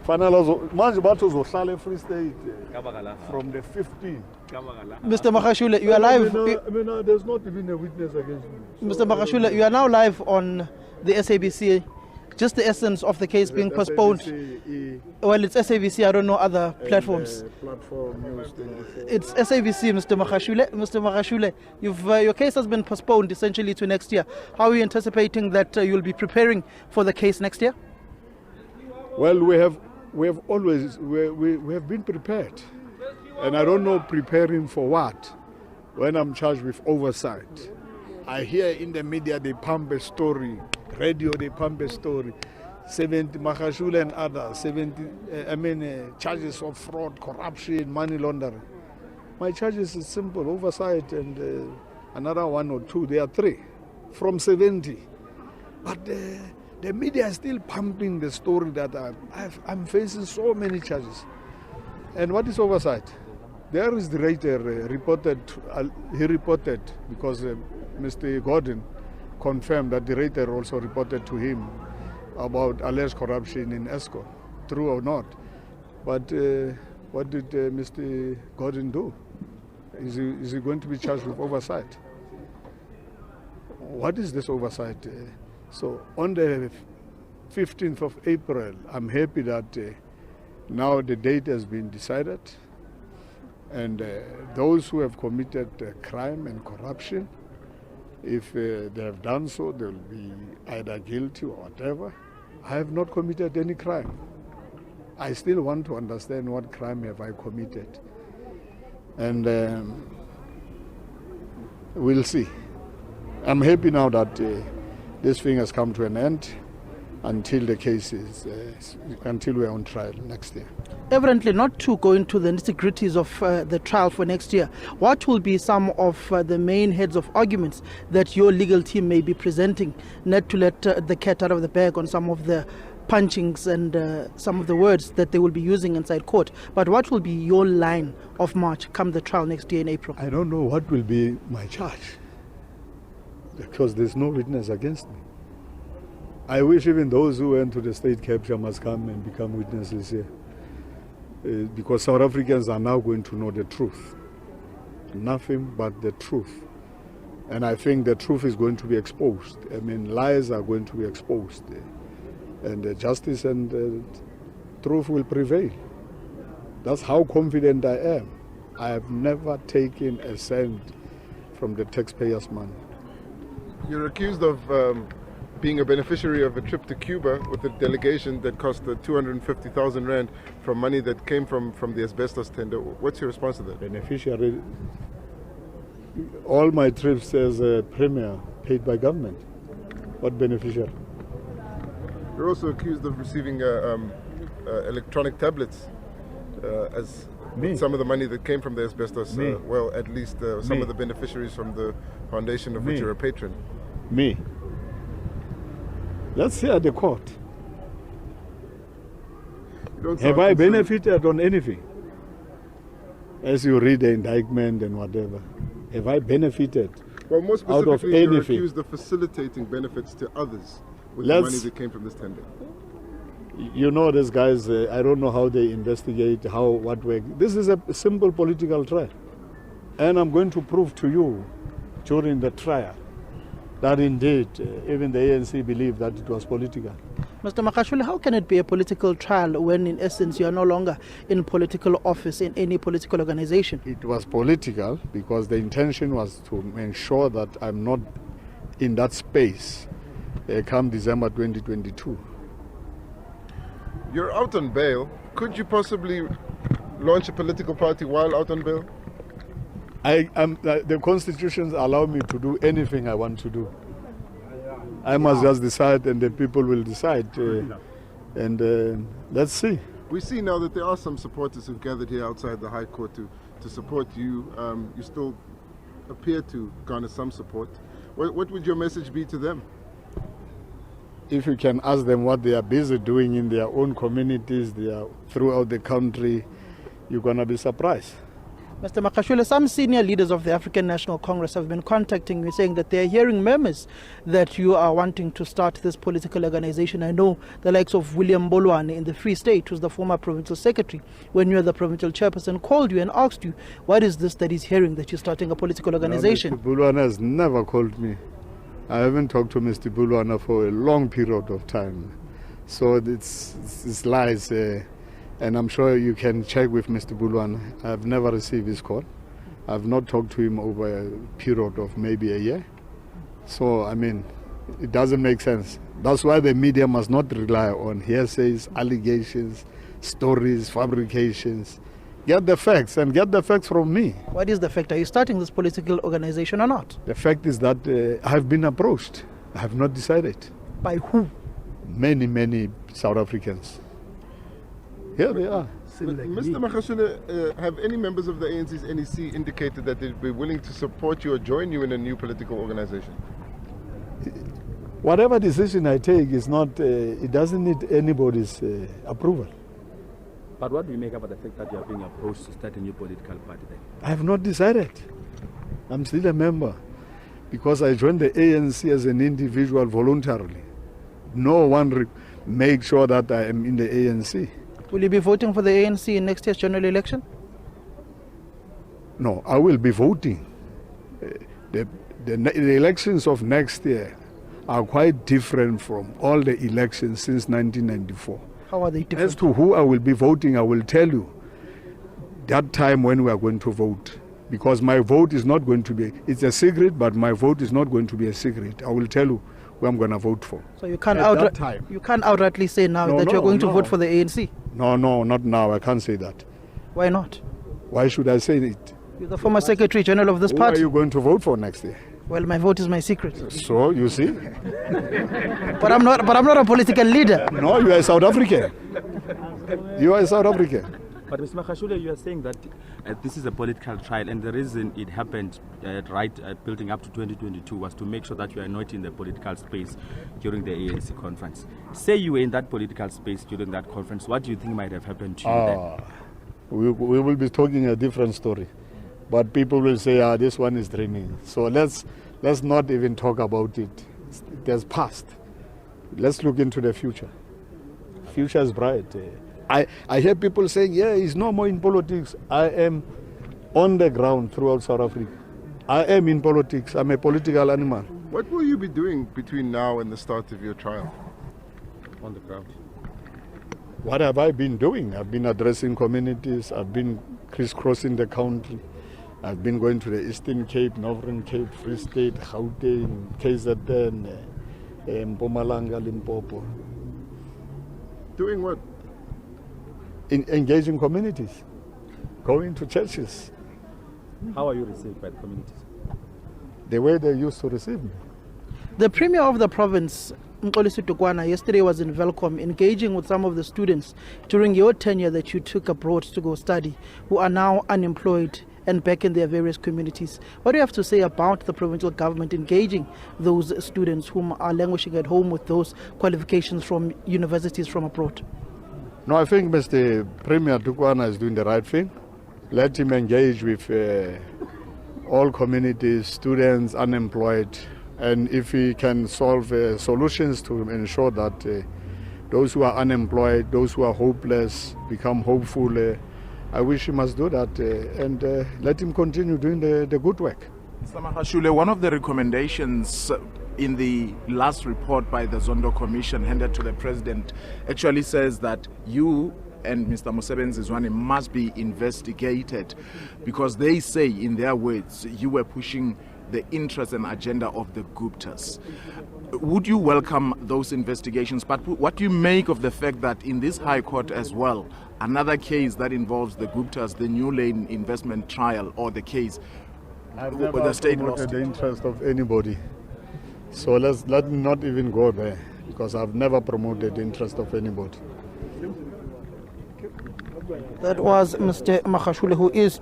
Manje bathi uzohlala eFree State from the 15th. Mr. Magashule, you are live. There's not even a witness against me. Mr. Magashule, you are now live on the SABC. Just the essence of the case being postponed. Well, it's SABC, I don't know other platforms. Platform news 24. It's SABC, Mr. Magashule. Mr. Magashule, your case has been postponed essentially to next year. How are you anticipating that you'll be preparing for the case next year? Well, we have been prepared. And I don't know preparing for what when I'm charged with oversight. I hear in the media they pump a story, radio they pump a story, 70 Magashule and others, charges of fraud, corruption, money laundering. My charges is simple, oversight and another one or two, there are three, from 70. But the media is still pumping the story that I'm facing so many charges. And what is oversight? There is the rater he reported because Mr. Gordon confirmed that the rater also reported to him about alleged corruption in ESCO, true or not. But what did Mr. Gordon do? Is he going to be charged with oversight? What is this oversight? So on the 15th of April, I'm happy that now the date has been decided, and those who have committed crime and corruption, if they have done so, they will be either guilty or whatever. I have not committed any crime. I still want to understand what crime have I committed. And we'll see. I'm happy now that this thing has come to an end until the case is, until we're on trial next year. Evidently, not to go into the nitty-gritties of the trial for next year, what will be some of the main heads of arguments that your legal team may be presenting, not to let the cat out of the bag on some of the punchings and some of the words that they will be using inside court, but what will be your line of march come the trial next year in April? I don't know what will be my charge, because there's no witness against me. I wish even those who went to the state capture must come and become witnesses here. Because South Africans are now going to know the truth. Nothing but the truth. And I think the truth is going to be exposed. I mean, lies are going to be exposed. And justice and truth will prevail. That's how confident I am. I have never taken a cent from the taxpayers' money. You're accused of being a beneficiary of a trip to Cuba with a delegation that cost 250,000 rand from money that came from the asbestos tender. What's your response to that? Beneficiary? All my trips as a premier paid by government. What beneficiary? You're also accused of receiving electronic tablets as some of the money that came from the asbestos. Well, at least some of the beneficiaries from the foundation of which you're a patron. Me? Let's see at the court. Have I benefited on anything? As you read the indictment and whatever, have I benefited well, more out of specifically, you're anything? accused of facilitating benefits to others with the money that came from this tender. You know, these guys, I don't know how they investigate, what work. This is a simple political trial. And I'm going to prove to you during the trial that indeed, even the ANC believed that it was political. Mr. Magashule, how can it be a political trial when in essence you are no longer in political office in any political organization? It was political because the intention was to ensure that I'm not in that space come December 2022. You're out on bail. Could you possibly launch a political party while out on bail? The constitutions allow me to do anything I want to do. I must just decide, and the people will decide. And let's see. We see now that there are some supporters who've gathered here outside the High Court to support you. You still appear to garner some support. What would your message be to them? If you can ask them what they are busy doing in their own communities, they are throughout the country, you're going to be surprised. Mr. Magashule, some senior leaders of the African National Congress have been contacting me saying that they are hearing murmurs that you are wanting to start this political organization. I know the likes of William Bolwane in the Free State, who's the former provincial secretary, when you were the provincial chairperson, called you and asked you, what is this that he's hearing that you're starting a political organization? No, Mr. Bolwane has never called me. I haven't talked to Mr. Bolwane for a long period of time. So it's lies. And I'm sure you can check with Mr. Bolwane. I've never received his call. I've not talked to him over a period of maybe a year. So, I mean, it doesn't make sense. That's why the media must not rely on hearsays, allegations, stories, fabrications. Get the facts, and get the facts from me. What is the fact? Are you starting this political organization or not? The fact is that I've been approached. I have not decided. By who? Many South Africans. Here they are. Mr. Magashule, have any members of the ANC's NEC indicated that they'd be willing to support you or join you in a new political organization? Whatever decision I take is not, it doesn't need anybody's approval. But what do you make about the fact that you are being approached to start a new political party then? I have not decided. I'm still a member because I joined the ANC as an individual voluntarily. No one makes sure that I am in the ANC. Will you be voting for the ANC in next year's general election? No, I will be voting. The elections of next year are quite different from all the elections since 1994. How are they different? As to who I will be voting, I will tell you that time when we are going to vote. Because my vote is not going to be, it's a secret, but my vote is not going to be a secret. I will tell you who I'm going to vote for. So you can't outrightly say now that you're going to vote for the ANC? No, not now. I can't say that. Why not? Why should I say it? You're the former Secretary General of this party. Who are you going to vote for next year? Well, my vote is my secret. So, you see? But I'm not a political leader. No, you are a South African. You are a South African. But Mr. Magashule, you are saying that this is a political trial, and the reason it happened building up to 2022 was to make sure that you are not in the political space during the ANC conference. Say you were in that political space during that conference, what do you think might have happened to you then? We will be talking a different story. But people will say, this one is dreaming. So let's not even talk about it. It has passed. Let's look into the future. Future is bright. I hear people saying, he's no more in politics. I am on the ground throughout South Africa. I am in politics. I'm a political animal. What will you be doing between now and the start of your trial? On the ground. What have I been doing? I've been addressing communities. I've been crisscrossing the country. I've been going to the Eastern Cape, Northern Cape, Free State, Gauteng, KZN, Mpumalanga, Limpopo. Doing what? Engaging communities, going to churches. How are you received by the communities? The way they used to receive me. The Premier of the province, Mxolisi Tukwana, yesterday was in Velcom engaging with some of the students during your tenure that you took abroad to go study, who are now unemployed and back in their various communities. What do you have to say about the provincial government engaging those students whom are languishing at home with those qualifications from universities from abroad? No, I think Mr. Premier Tukwana is doing the right thing. Let him engage with all communities, students, unemployed, and if he can solve solutions to ensure that those who are unemployed, those who are hopeless, become hopeful, I wish he must do that and let him continue doing the good work. Mr. Magashule, one of the recommendations in the last report by the Zondo Commission handed to the President actually says that you and Mr. Mosebenzi must be investigated because they say, in their words, you were pushing the interest and agenda of the Guptas. Would you welcome those investigations? But what do you make of the fact that in this High Court as well, another case that involves the Guptas, the New Lane investment trial or the case, where the state lost the interest of anybody. So let me not even go there because I've never promoted the interest of anybody. That was Mr. Magashule, who is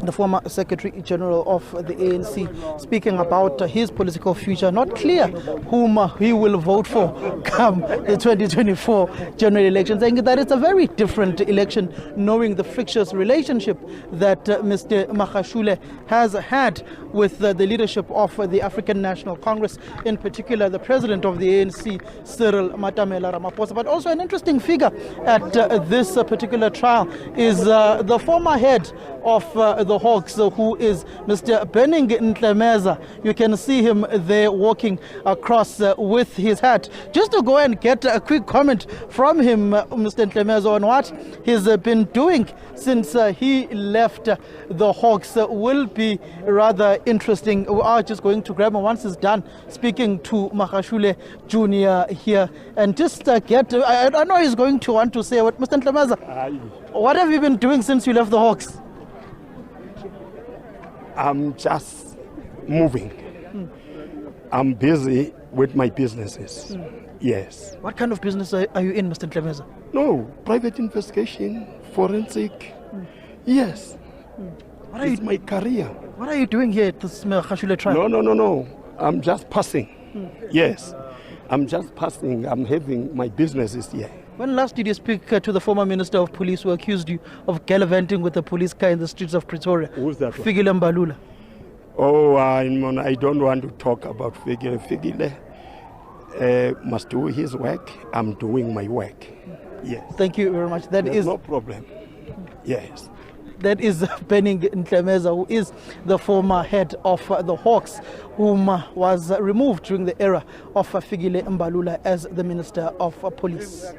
the former Secretary General of the ANC, speaking about his political future. Not clear whom he will vote for come the 2024 general election, saying that it's a very different election, knowing the frictious relationship that Mr. Magashule has had with the leadership of the African National Congress, in particular the president of the ANC, Cyril Matamela Ramaphosa. But also an interesting figure at this particular trial is the former head of the Hawks, who is Mr. Benning Ntlemeza. You can see him there walking across with his hat. Just to go and get a quick comment from him, Mr. Ntlemeza, on what he's been doing since he left the Hawks will be rather interesting. We are just going to grab him once he's done speaking to Magashule Jr. here, and just get, I know he's going to want to say what. Mr. Ntlemeza, what have you been doing since you left the Hawks? I'm just moving. I'm busy with my businesses. Yes. What kind of business are you in, Mr. Ntlemeza? No, private investigation, forensic. Yes. What are it's my career. What are you doing here at this Magashule trial? No. I'm just passing. Yes. I'm just passing. I'm having my businesses here. When last did you speak to the former Minister of Police who accused you of gallivanting with a police car in the streets of Pretoria? Who's that? Fikile Mbalula. Oh, I don't want to talk about Fikile. Fikile must do his work. I'm doing my work. Yes. Thank you very much. There's no problem. Yes. That is Benning Ntlemeza, who is the former head of the Hawks, whom was removed during the era of Fikile Mbalula as the Minister of Police.